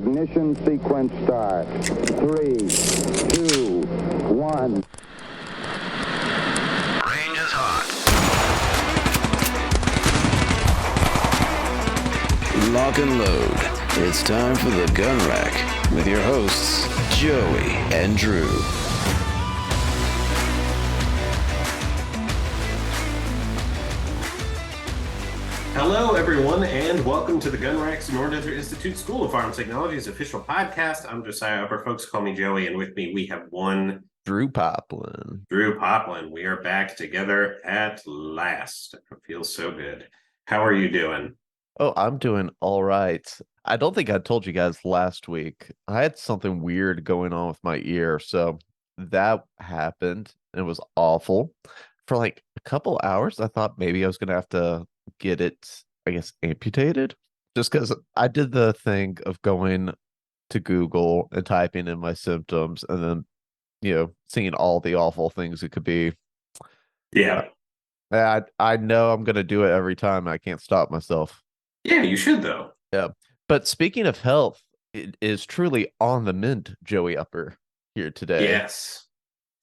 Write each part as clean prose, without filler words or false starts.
Ignition sequence start. 3, 2, 1. Range is hot. Lock and load. It's time for the Gun Rack with your hosts, Joey and Drew. Hello, everyone, and welcome to the Gun Rack's Sonoran Desert Institute School of Firearms Technology's official podcast. I'm Josiah Upper. Folks call me Joey, and with me we have one Drew Poplin. We are back together at last. It feels so good. How are you doing? Oh, I'm doing all right. I don't think I told you guys last week. I had something weird going on with my ear, so that happened. It was awful. For like a couple hours, I thought maybe I was going to have to get it, I guess, amputated, just because I did the thing of going to Google and typing in my symptoms and then, seeing all the awful things it could be. Yeah. I know I'm going to do it every time. I can't stop myself. Yeah, you should, though. Yeah. But speaking of health, it is truly on the mend, Joey Upper, here today. Yes.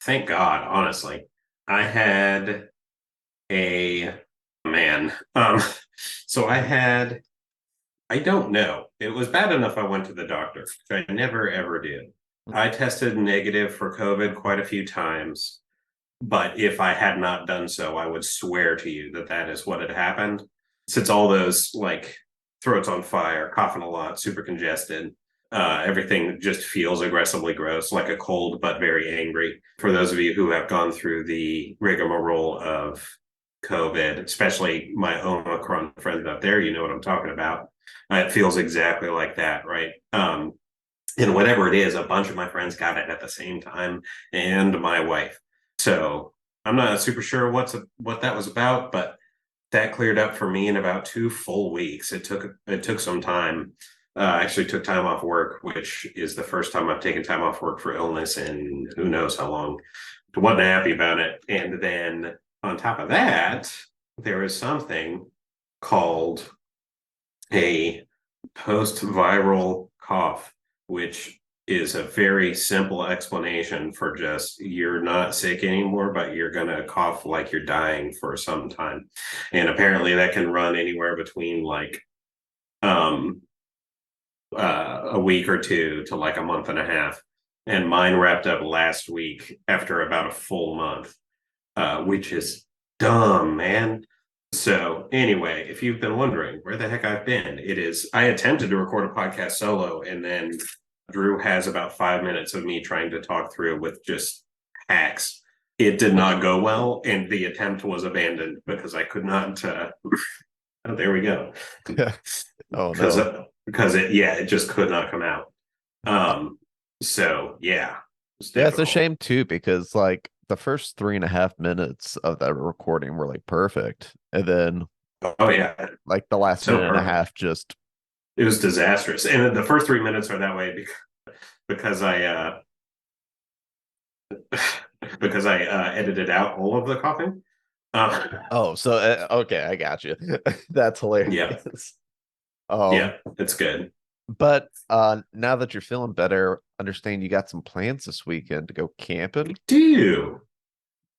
Thank God, honestly. I had so I don't know. It was bad enough I went to the doctor, which I never ever did. I tested negative for COVID quite a few times, but if I had not done so, I would swear to you that is what had happened. Since all those, like, throats on fire, coughing a lot, super congested, everything just feels aggressively gross, like a cold but very angry. For those of you who have gone through the rigmarole of COVID, especially my Omicron friends out there, you know what I'm talking about. It feels exactly like that, right? And whatever it is, a bunch of my friends got it at the same time, and my wife. So I'm not super sure what that was about, but that cleared up for me in about 2 full weeks. It took some time. I actually took time off work, which is the first time I've taken time off work for illness in who knows how long. I wasn't happy about it. And then on top of that, there is something called a post-viral cough, which is a very simple explanation for just you're not sick anymore, but you're going to cough like you're dying for some time. And apparently that can run anywhere between like a week or two to like a month and a half. And mine wrapped up last week after about a full month. Which is dumb, man. So anyway, if you've been wondering where the heck I've been, I attempted to record a podcast solo, and then Drew has about 5 minutes of me trying to talk through with just hacks. It did not go well, and the attempt was abandoned because I could not. Oh, there we go. Oh no, because it just could not come out. So yeah, it's a shame too, because like the first 3.5 minutes of that recording were like perfect, and then like the last minute and a half just it was disastrous. And the first 3 minutes are that way because I edited out all of the coughing. Okay, I got you. That's hilarious. Yeah, it's good. But now that you're feeling better, understand you got some plans this weekend to go camping. Do.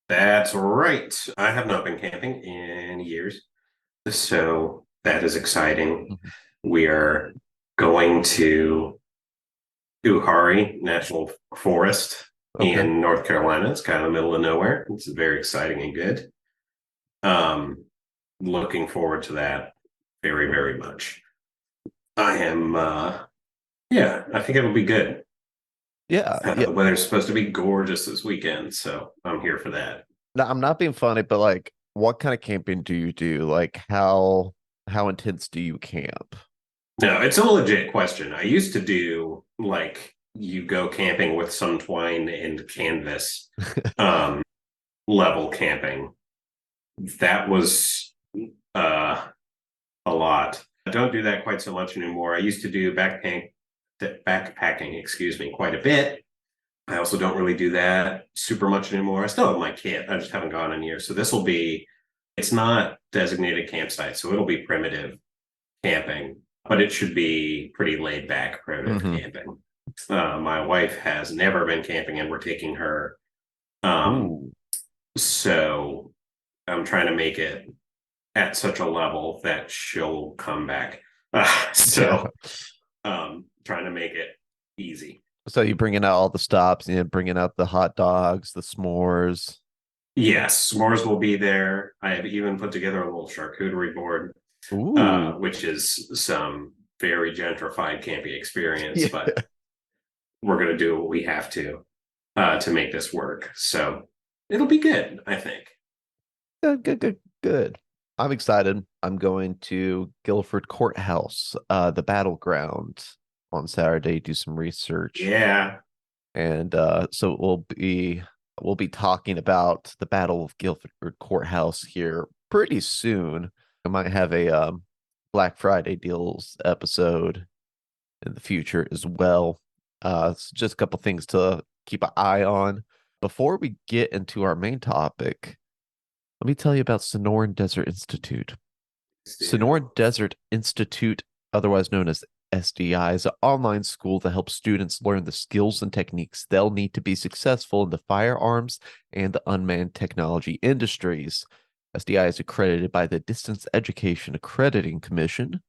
That's right. I have not been camping in years, so that is exciting. Mm-hmm. We are going to Uhari National Forest in North Carolina. It's kind of in the middle of nowhere. It's very exciting and good. Looking forward to that very, very much. I am, I think it'll be good. Yeah. The weather's supposed to be gorgeous this weekend, so I'm here for that. No, I'm not being funny, but like, what kind of camping do you do? Like, how intense do you camp? No, it's a legit question. I used to do, like, you go camping with some twine and canvas level camping. That was a lot. I don't do that quite so much anymore. I used to do backpacking, quite a bit. I also don't really do that super much anymore. I still have my kit. I just haven't gone in years. So it's not designated campsite. So it'll be primitive camping. but it should be pretty laid back primitive Mm-hmm. camping. My wife has never been camping, and we're taking her. Um, Ooh. so I'm trying to make it at such a level that she'll come back. Yeah. Trying to make it easy. So you bringing out all the stops, and bringing out the hot dogs, the s'mores. Yes, s'mores will be there. I have even put together a little charcuterie board, Ooh. which is some very gentrified camping experience, Yeah. but we're going to do what we have to make this work. So it'll be good, I think. Good, good, good, good. I'm excited. I'm going to Guilford Courthouse, the battleground on Saturday, do some research. Yeah. And so we'll be talking about the Battle of Guilford Courthouse here pretty soon. I might have a Black Friday deals episode in the future as well. It's just a couple things to keep an eye on. Before we get into our main topic, let me tell you about Sonoran Desert Institute. Sonoran Desert Institute, otherwise known as SDI, is an online school that helps students learn the skills and techniques they'll need to be successful in the firearms and the unmanned technology industries. SDI is accredited by the Distance Education Accrediting Commission,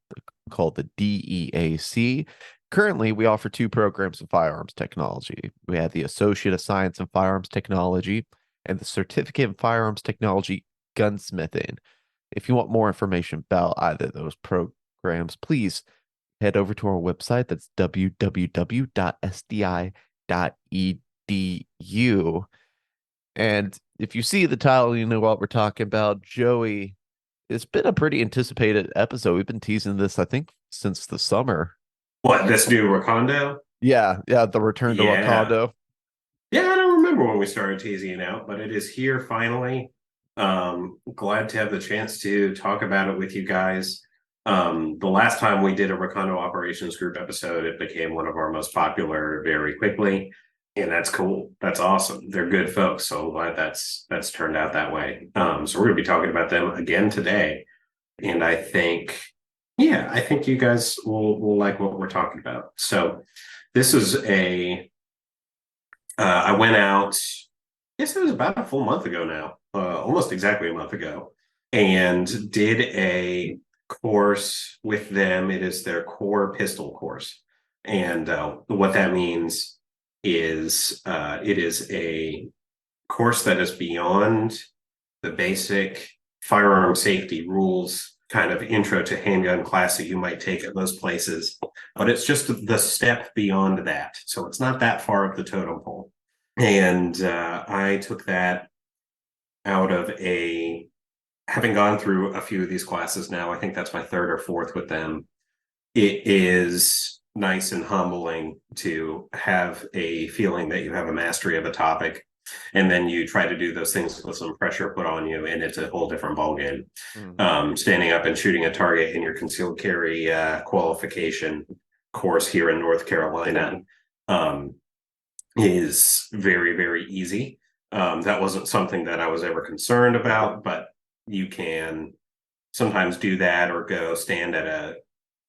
called the DEAC. Currently, we offer two programs in firearms technology. We have the Associate of Science in Firearms Technology and the Certificate in Firearms Technology Gunsmithing. If you want more information about either of those programs, please head over to our website. That's www.sdi.edu. And if you see the title, you know what we're talking about. Joey, it's been a pretty anticipated episode. We've been teasing this, I think, since the summer. What, this new Recondo? Yeah, the return to Yeah. Recondo. Yeah, I don't remember when we started teasing it out, but it is here finally. Glad to have the chance to talk about it with you guys. The last time we did a Recondo Operations Group episode, it became one of our most popular very quickly, and that's cool. That's awesome. They're good folks, so I'm glad that's turned out that way. So we're gonna be talking about them again today, and I think you guys will like what we're talking about. So this is I went out, I guess it was about a full month ago now, almost exactly a month ago, and did a course with them. It is their core pistol course. And what that means is it is a course that is beyond the basic firearm safety rules kind of intro to handgun class that you might take at most places, but it's just the step beyond that. So it's not that far up the totem pole. And I took that out of having gone through a few of these classes now. I think that's my third or fourth with them. It is nice and humbling to have a feeling that you have a mastery of a topic, and then you try to do those things with some pressure put on you, and it's a whole different ballgame. Standing up and shooting a target in your concealed carry qualification course here in North Carolina is very, very easy. That wasn't something that I was ever concerned about, but you can sometimes do that or go stand at a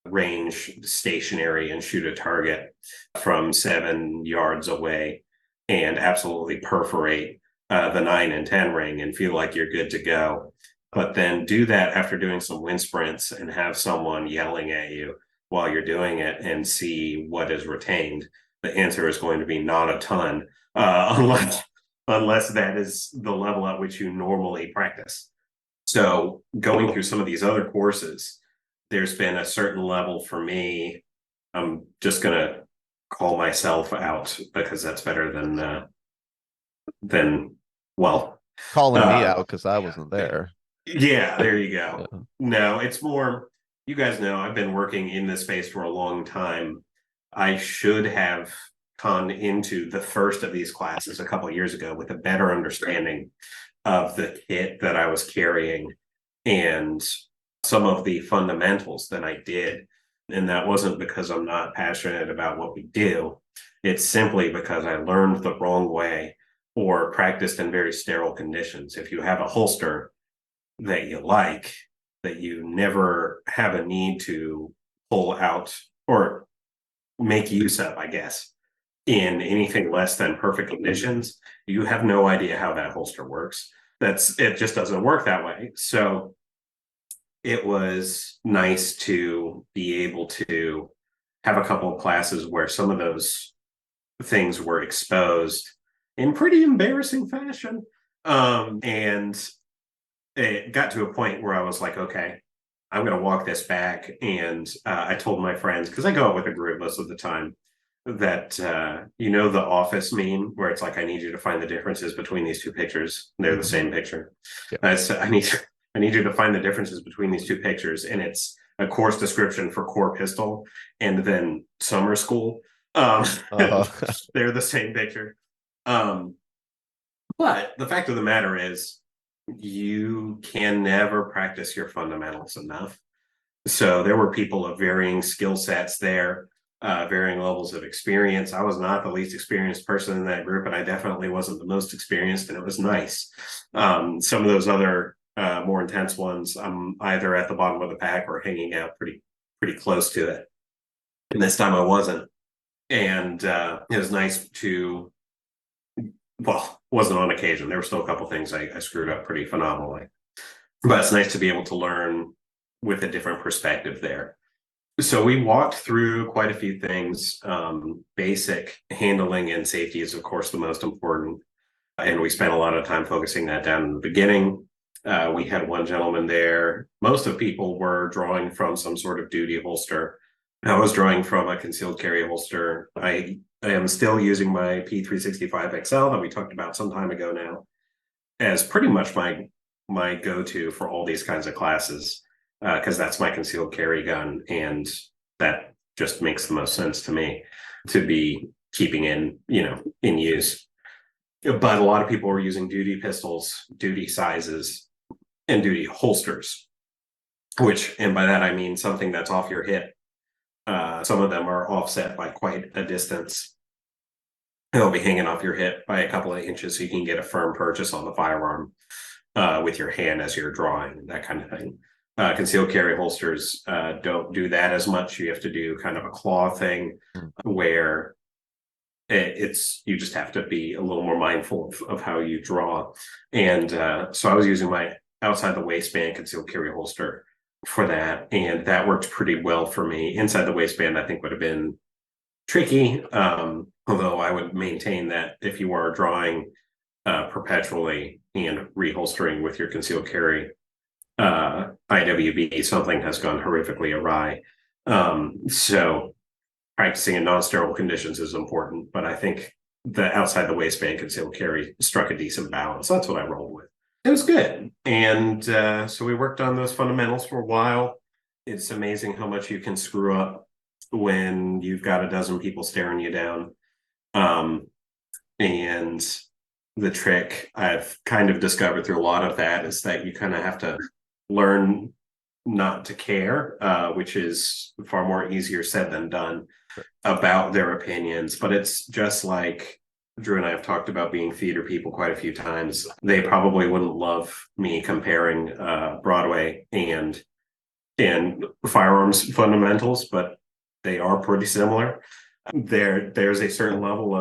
range stationary and shoot a target from 7 yards away and absolutely perforate the 9 and 10 ring and feel like you're good to go. But then do that after doing some wind sprints and have someone yelling at you while you're doing it and see what is retained. The answer is going to be not a ton, unless that is the level at which you normally practice. So going through some of these other courses, there's been a certain level for me. I'm just gonna call myself out because that's better than Calling me out because I wasn't there. Yeah, there you go. Yeah. No, it's more, you guys know I've been working in this space for a long time. I should have gone into the first of these classes a couple of years ago with a better understanding of the kit that I was carrying and some of the fundamentals than I did. And that wasn't because I'm not passionate about what we do. It's simply because I learned the wrong way or practiced in very sterile conditions. If you have a holster that you like, that you never have a need to pull out or make use of, I guess, in anything less than perfect conditions, you have no idea how that holster works. It just doesn't work that way. So it was nice to be able to have a couple of classes where some of those things were exposed in pretty embarrassing fashion. And it got to a point where I was like, okay, I'm going to walk this back. And I told my friends, because I go out with a group most of the time, that the Office meme where it's like, I need you to find the differences between these two pictures. They're the same picture. Yeah. So I need you to find the differences between these two pictures, and it's a course description for core pistol and then summer school. They're the same picture. But the fact of the matter is, you can never practice your fundamentals enough. So there were people of varying skill sets there, varying levels of experience. I was not the least experienced person in that group, and I definitely wasn't the most experienced, and it was nice. Some of those other more intense ones, I'm either at the bottom of the pack or hanging out pretty close to it. And this time I wasn't. And it was nice to, wasn't on occasion. There were still a couple things I screwed up pretty phenomenally. But it's nice to be able to learn with a different perspective there. So we walked through quite a few things. Basic handling and safety is, of course, the most important. And we spent a lot of time focusing that down in the beginning. We had one gentleman there. Most of people were drawing from some sort of duty holster. I was drawing from a concealed carry holster. I am still using my P365 XL that we talked about some time ago now as pretty much my go-to for all these kinds of classes, because that's my concealed carry gun, and that just makes the most sense to me to be keeping in use. But a lot of people were using duty pistols, duty sizes, and duty holsters, and by that I mean something that's off your hip. Some of them are offset by quite a distance. They'll be hanging off your hip by a couple of inches so you can get a firm purchase on the firearm with your hand as you're drawing, that kind of thing. Concealed carry holsters don't do that as much. You have to do kind of a claw thing where you just have to be a little more mindful of how you draw. And so I was using my outside the waistband concealed carry holster for that, and that worked pretty well for me. Inside the waistband, I think, would have been tricky, although I would maintain that if you are drawing perpetually and reholstering with your concealed carry IWB, something has gone horrifically awry. So practicing in non-sterile conditions is important, but I think the outside the waistband concealed carry struck a decent balance. That's what I rolled with. It was good. And so we worked on those fundamentals for a while. It's amazing how much you can screw up when you've got a dozen people staring you down. And the trick I've kind of discovered through a lot of that is that you kind of have to learn not to care, which is far more easier said than done, about their opinions. But it's just like Drew and I have talked about being theater people quite a few times. They probably wouldn't love me comparing Broadway and firearms fundamentals, but they are pretty similar. There's a certain level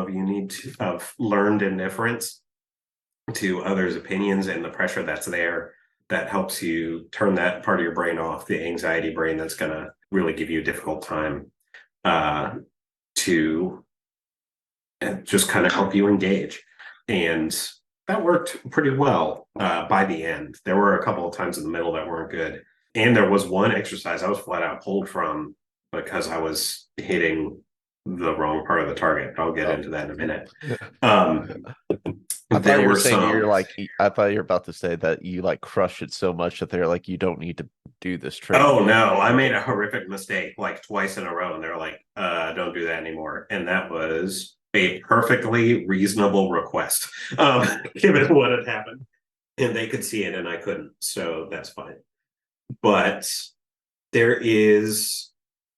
of learned indifference to others' opinions and the pressure that's there that helps you turn that part of your brain off, the anxiety brain that's going to really give you a difficult time to just kind of help you engage. And that worked pretty well by the end. There were a couple of times in the middle that weren't good. And there was one exercise I was flat out pulled from because I was hitting the wrong part of the target. I'll get into that in a minute. I thought you were saying I thought you were about to say that you like crush it so much that they're like, you don't need to do this trick. Oh no, I made a horrific mistake like twice in a row, and they're like, don't do that anymore. And that was a perfectly reasonable request, given what had happened. And they could see it and I couldn't, so that's fine. But there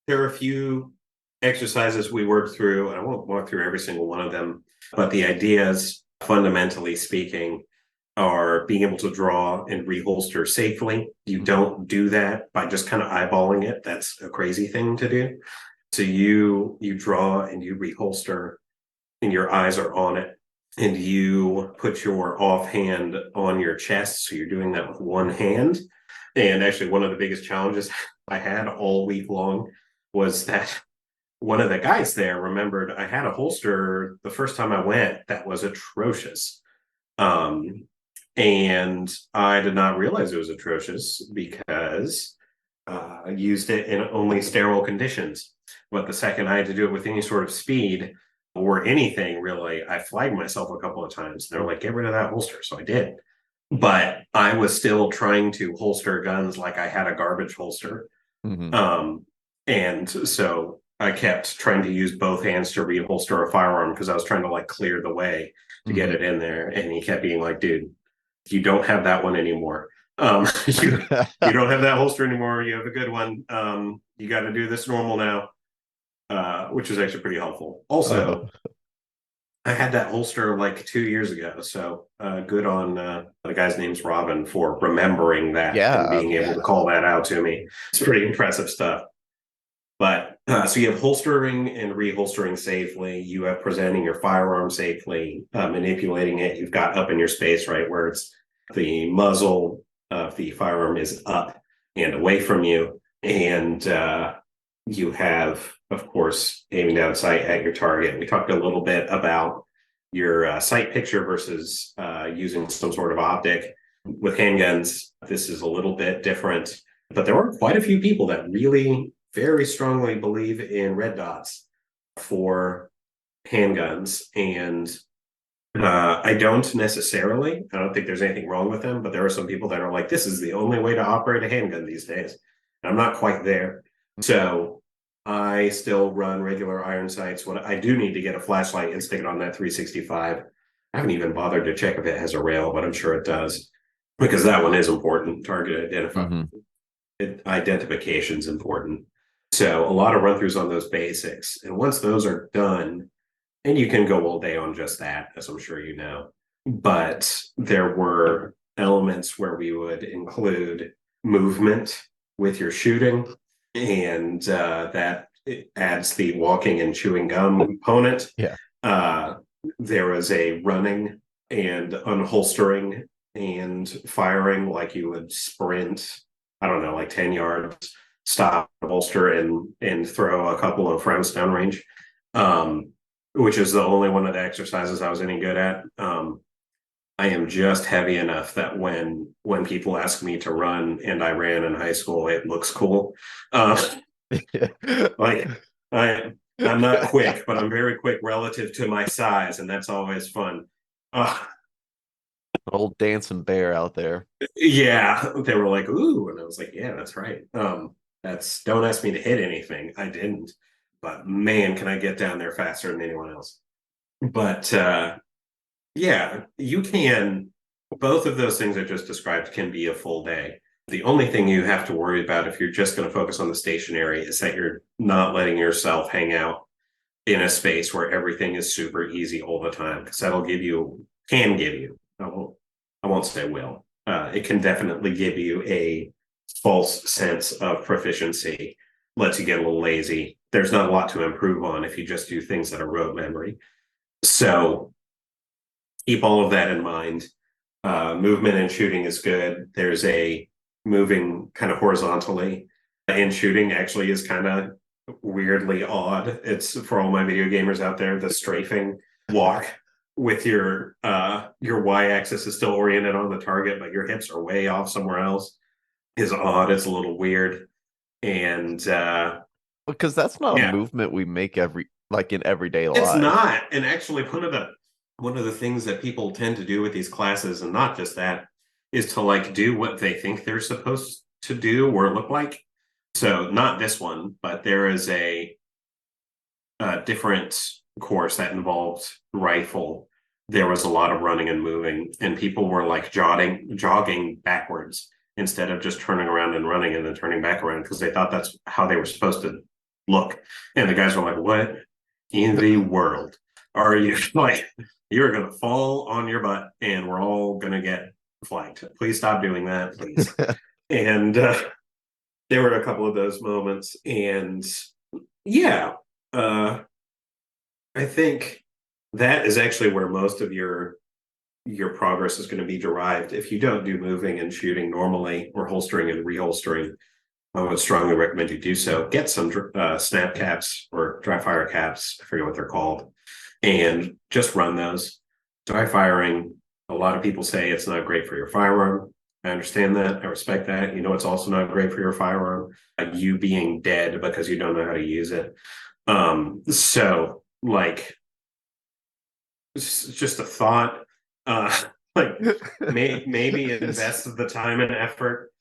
are a few exercises we worked through, and I won't walk through every single one of them, but the ideas, fundamentally speaking, are being able to draw and reholster safely. You don't do that by just kind of eyeballing it. That's a crazy thing to do. So you draw and you reholster, and your eyes are on it, and you put your offhand on your chest. So you're doing that with one hand. And actually, one of the biggest challenges I had all week long was that one of the guys there remembered I had a holster the first time I went that was atrocious. And I did not realize it was atrocious because I used it in only sterile conditions. But the second I had to do it with any sort of speed or anything, really, I flagged myself a couple of times. They're like, get rid of that holster. So I did. But I was still trying to holster guns like I had a garbage holster. And so I kept trying to use both hands to reholster a firearm because I was trying to like clear the way to get it in there. And he kept being like, dude, you don't have that one anymore. You don't have that holster anymore. You have a good one. You got to do this normal now, which is actually pretty helpful. Also, I had that holster like 2 years ago. So good on the guy's name's Robin for remembering that and being able to call that out to me. It's pretty impressive stuff. But so you have holstering and reholstering safely. You have presenting your firearm safely, manipulating it. You've got up in your space, right, where it's the muzzle of the firearm is up and away from you. And you have, of course, aiming down sight at your target. We talked a little bit about your sight picture versus using some sort of optic. With handguns, this is a little bit different. But there are quite a few people that really very strongly believe in red dots for handguns. And I don't necessarily. I don't think there's anything wrong with them, but there are some people that are like, this is the only way to operate a handgun these days. And I'm not quite there. So I still run regular iron sights. What I do need to get a flashlight and stick it on that 365. I haven't even bothered to check if it has a rail, but I'm sure it does, because that one is important. Target identification is important. So a lot of run-throughs on those basics. And once those are done, and you can go all day on just that, as I'm sure you know, but there were elements where we would include movement with your shooting, and that adds the walking and chewing gum component. There was a running and unholstering and firing, like you would sprint, I don't know, like 10 yards, stop, holster, and throw a couple of rounds downrange, which is the only one of the exercises I was any good at. I am just heavy enough that when people ask me to run, and I ran in high school, it looks cool. Like I'm not quick, but I'm very quick relative to my size, and that's always fun. Old dancing bear out there. Yeah, they were like, ooh, and I was like, yeah, that's right. That's, don't ask me to hit anything. I didn't, but man, can I get down there faster than anyone else. But yeah, you can, both of those things I just described can be a full day. The only thing you have to worry about if you're just going to focus on the stationary is that you're not letting yourself hang out in a space where everything is super easy all the time, because that'll can give you, I won't say will, it can definitely give you a false sense of proficiency, lets you get a little lazy. There's not a lot to improve on if you just do things that are rote memory. So keep all of that in mind. Movement and shooting is good. There's a moving kind of horizontally in shooting actually is kind of weirdly odd. It's, for all my video gamers out there, the strafing walk with your y-axis is still oriented on the target, but your hips are way off somewhere else, is odd. It's a little weird. And because that's not a movement we make in everyday life. It's not. And actually one of the things that people tend to do with these classes, and not just that, is to like do what they think they're supposed to do or look like. So not this one, but there is a different course that involved rifle. There was a lot of running and moving, and people were like jogging backwards instead of just turning around and running and then turning back around, because they thought that's how they were supposed to look. And the guys were like, what in the world? are you like, you're going to fall on your butt and we're all going to get flanked. Please stop doing that, please. And there were a couple of those moments. And yeah, I think that is actually where most of your progress is going to be derived. If you don't do moving and shooting normally, or holstering and reholstering, I would strongly recommend you do so. Get some snap caps or dry fire caps, I forget what they're called, and just run those. Dry firing, a lot of people say it's not great for your firearm. I understand that. I respect that. You know, it's also not great for your firearm, you being dead because you don't know how to use it. So like, it's just a thought. Like maybe invest the time and effort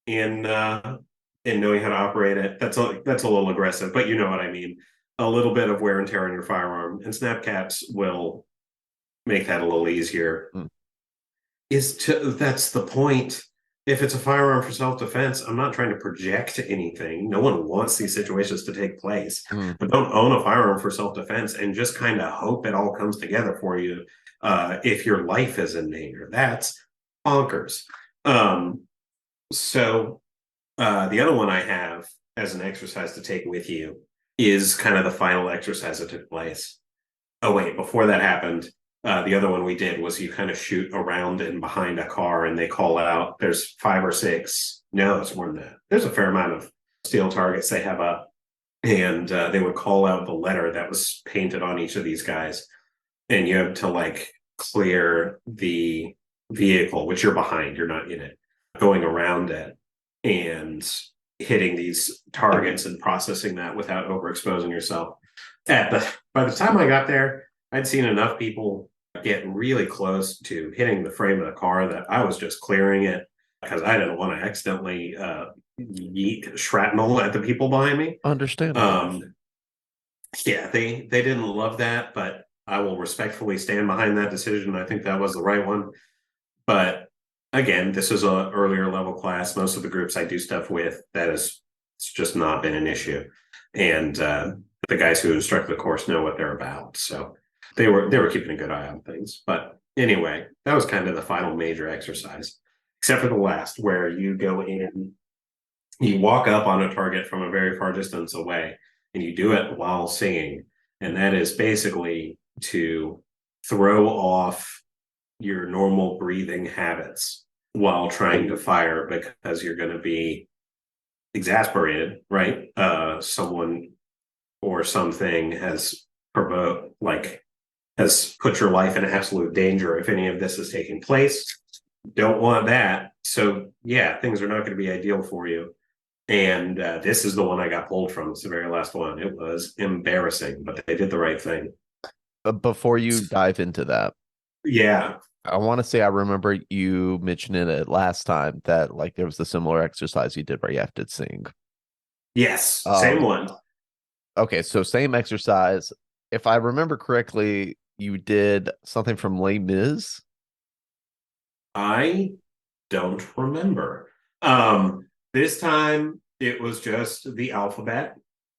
in knowing how to operate it. That's a little aggressive, but you know what I mean. A little bit of wear and tear on your firearm, and snap caps will make that a little easier. That's the point. If it's a firearm for self-defense, I'm not trying to project anything. No one wants these situations to take place. But don't own a firearm for self-defense and just kind of hope it all comes together for you if your life is in danger. That's bonkers. So the other one I have as an exercise to take with you is kind of the final exercise that took place. Oh, wait, before that happened, the other one we did was you kind of shoot around and behind a car and they call out, there's 5 or 6. No, it's more than that. There's a fair amount of steel targets they have up, and they would call out the letter that was painted on each of these guys. And you have to like clear the vehicle, which you're behind, you're not in it, going around it and hitting these targets and processing that without overexposing yourself. By the time I got there, I'd seen enough people get really close to hitting the frame of the car that I was just clearing it because I didn't want to accidentally yeet shrapnel at the people behind me. Understandable. Yeah, they didn't love that, but I will respectfully stand behind that decision. I think that was the right one. But again, this is a earlier level class. Most of the groups I do stuff with, it's just not been an issue. And the guys who instruct the course know what they're about. So they were keeping a good eye on things. But anyway, that was kind of the final major exercise, except for the last, where you go in, you walk up on a target from a very far distance away, and you do it while singing. And that is basically to throw off your normal breathing habits while trying to fire, because you're going to be exasperated, right? Someone or something has put your life in absolute danger if any of this is taking place. Don't want that. So yeah, things are not going to be ideal for you. And this is the one I got pulled from. It's the very last one. It was embarrassing, but they did the right thing. Before you dive into that, yeah, I want to say I remember you mentioning it last time that like there was a similar exercise you did where you have to sing. Yes, same one. Okay, so same exercise. If I remember correctly, you did something from Les Mis. I don't remember. This time it was just the alphabet.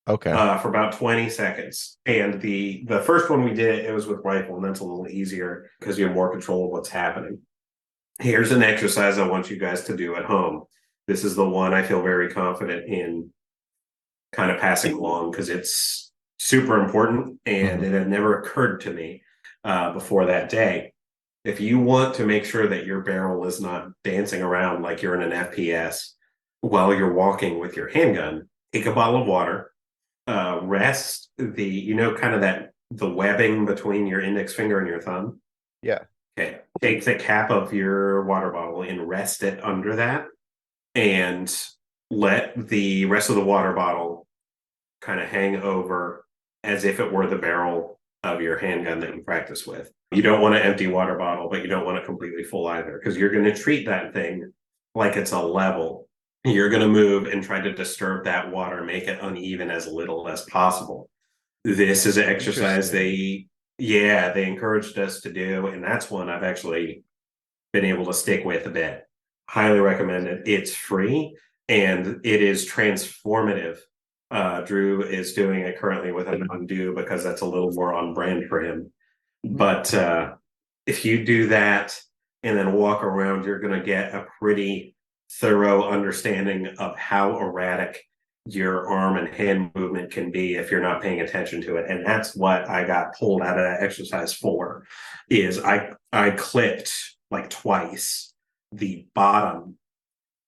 Okay. For about 20 seconds. And the first one we did, it was with rifle, and that's a little easier because you have more control of what's happening. Here's an exercise I want you guys to do at home. This is the one I feel very confident in kind of passing along because it's super important, and it had never occurred to me before that day. If you want to make sure that your barrel is not dancing around like you're in an FPS while you're walking with your handgun, take a bottle of water, rest the webbing between your index finger and your thumb. Yeah. Okay. Take the cap of your water bottle and rest it under that, and let the rest of the water bottle kind of hang over as if it were the barrel of your handgun that you practice with. You don't want an empty water bottle, but you don't want it completely full either, because you're going to treat that thing like it's a level. You're going to move and try to disturb that water, make it uneven as little as possible. This is an exercise they encouraged us to do, and that's one I've actually been able to stick with a bit. Highly recommend it. It's free and it is transformative. Drew is doing it currently with an undo because that's a little more on brand for him. But if you do that and then walk around, you're going to get a pretty thorough understanding of how erratic your arm and hand movement can be if you're not paying attention to it. And that's what I got pulled out of that exercise for, is I clipped like twice the bottom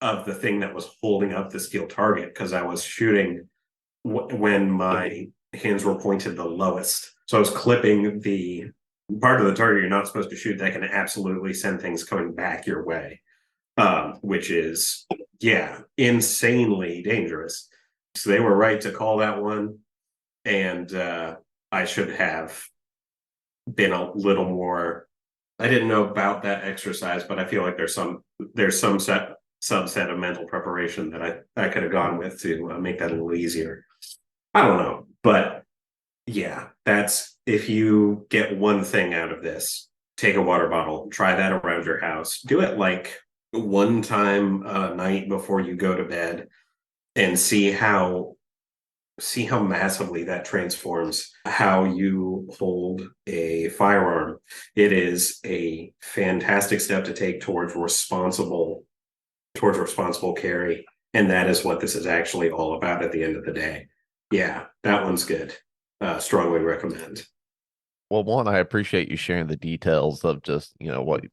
of the thing that was holding up the steel target, because I was shooting when my hands were pointed the lowest. So I was clipping the part of the target you're not supposed to shoot that can absolutely send things coming back your way, which is, yeah, insanely dangerous. So they were right to call that one. And I should have been a little more, I didn't know about that exercise, but I feel like there's some subset of mental preparation that I could have gone with to make that a little easier. I don't know, but yeah, that's, if you get one thing out of this, take a water bottle, try that around your house, do it like one time a night before you go to bed, and see how massively that transforms how you hold a firearm. It is a fantastic step to take towards responsible carry, and that is what this is actually all about at the end of the day. Yeah, that one's good. Strongly recommend. Well, one, I appreciate you sharing the details of just, what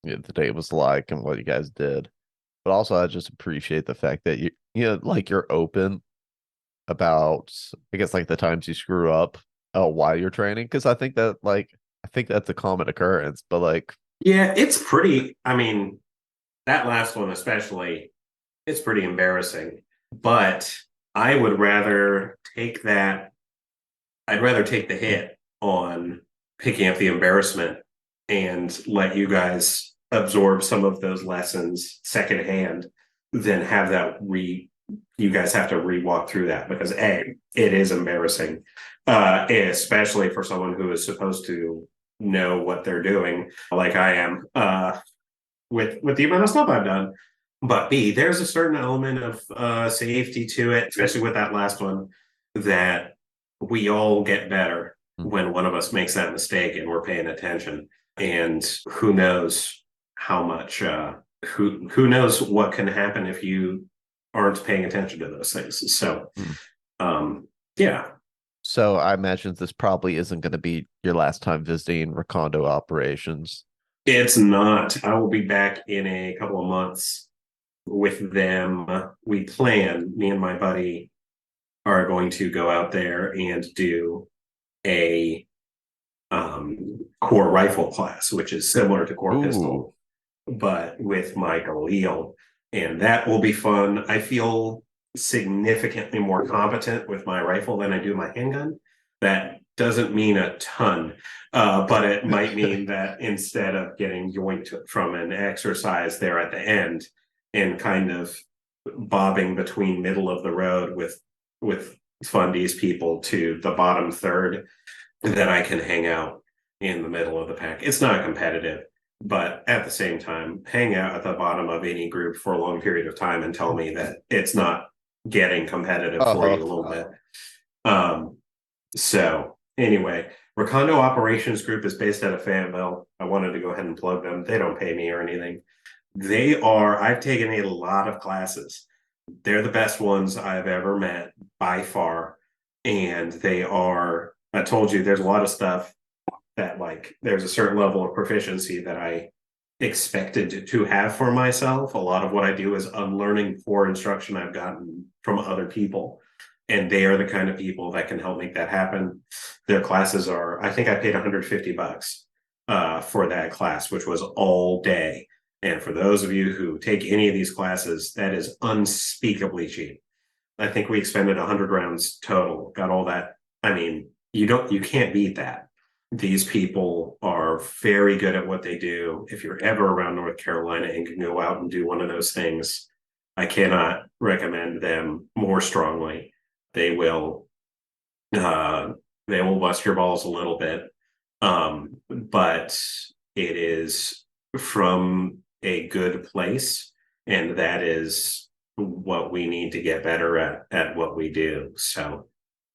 the day was like and what you guys did. But also, I just appreciate the fact that like you're open about, I guess, like the times you screw up while you're training. Because I think that's a common occurrence. But like, Yeah, it's pretty, I mean, that last one especially, it's pretty embarrassing. But I would rather take that, I'd rather take the hit on picking up the embarrassment and let you guys absorb some of those lessons secondhand than have that you guys have to re-walk through that, because it is embarrassing, especially for someone who is supposed to know what they're doing, like I am, with the amount of stuff I've done. But B, there's a certain element of safety to it, especially with that last one, that we all get better when one of us makes that mistake and we're paying attention. And who knows how much, who knows what can happen if you aren't paying attention to those things. So, yeah. So I imagine this probably isn't going to be your last time visiting Recondo Operations. It's not. I will be back in a couple of months with them. We plan, me and my buddy are going to go out there and do a core rifle class, which is similar to core pistol, but with my Galil. And that will be fun. I feel significantly more competent with my rifle than I do my handgun. That doesn't mean a ton, but it might mean that instead of getting yoinked from an exercise there at the end and kind of bobbing between middle of the road with fundies people to the bottom third, that I can hang out in the middle of the pack. It's not competitive, but at the same time, hang out at the bottom of any group for a long period of time and tell me that it's not getting competitive for you a little bit. So anyway, Recondo Operations Group is based out of Fayetteville. I wanted to go ahead and plug them. They don't pay me or anything. I've taken a lot of classes. They're the best ones I've ever met by far. And I told you, there's a lot of stuff that, like, there's a certain level of proficiency that I expected to have for myself. A lot of what I do is unlearning poor instruction I've gotten from other people. And they are the kind of people that can help make that happen. Their classes are, I think I paid $150 for that class, which was all day. And for those of you who take any of these classes, that is unspeakably cheap. I think we expended 100 rounds total, got all that. I mean, you can't beat that. These people are very good at what they do. If you're ever around North Carolina and can go out and do one of those things, I cannot recommend them more strongly. They will bust your balls a little bit, but it is from a good place, and that is what we need to get better at what we do. So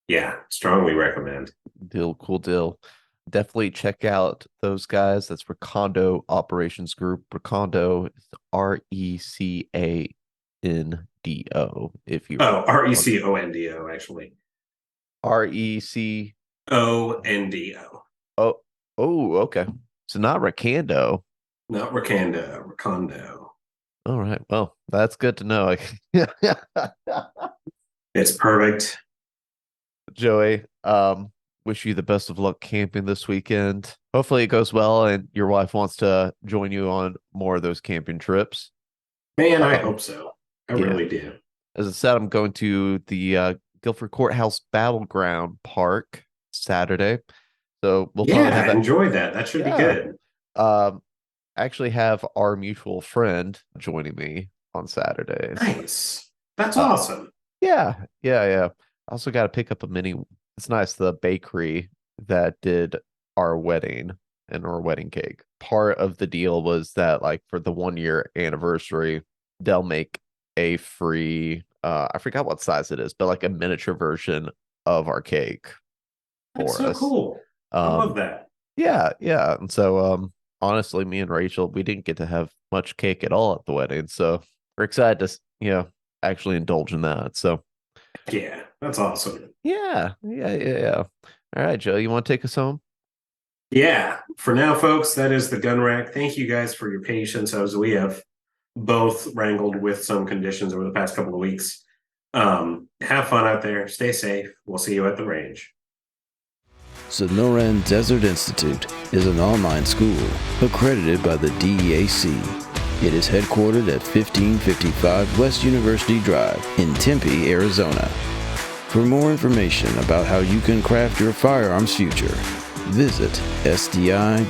yeah, strongly recommend. Cool deal. definitely check out those guys. That's Recondo Operations Group. Recondo is Recando. If you Oh, Recondo, actually. REC. Ondo. Oh, oh, okay. So not Recando. Not Recondo. All right. Well, that's good to know. It's perfect. Joey, wish you the best of luck camping this weekend. Hopefully it goes well and your wife wants to join you on more of those camping trips. Man, I hope so. I yeah. really do. As I said, I'm going to the Guilford Courthouse Battleground Park Saturday. So we'll probably have that. Enjoy that. That should be good. Actually have our mutual friend joining me on Saturdays. Nice. That's awesome. Yeah. I also got to pick up a mini. It's nice. The bakery that did our wedding and our wedding cake. Part of the deal was that, like, for the 1 year anniversary, they'll make a free, I forgot what size it is, but like a miniature version of our cake for That's so us. cool. I love that. Yeah. And so, honestly, me and Rachel, we didn't get to have much cake at all at the wedding. So we're excited to, actually indulge in that. So yeah, that's awesome. Yeah. All right, Joe, you want to take us home? Yeah. For now, folks, that is the gun rack. Thank you guys for your patience as we have both wrangled with some conditions over the past couple of weeks. Have fun out there. Stay safe. We'll see you at the range. Sonoran Desert Institute is an online school accredited by the DEAC. It is headquartered at 1555 West University Drive in Tempe, Arizona. For more information about how you can craft your firearms future, visit sdi.edu.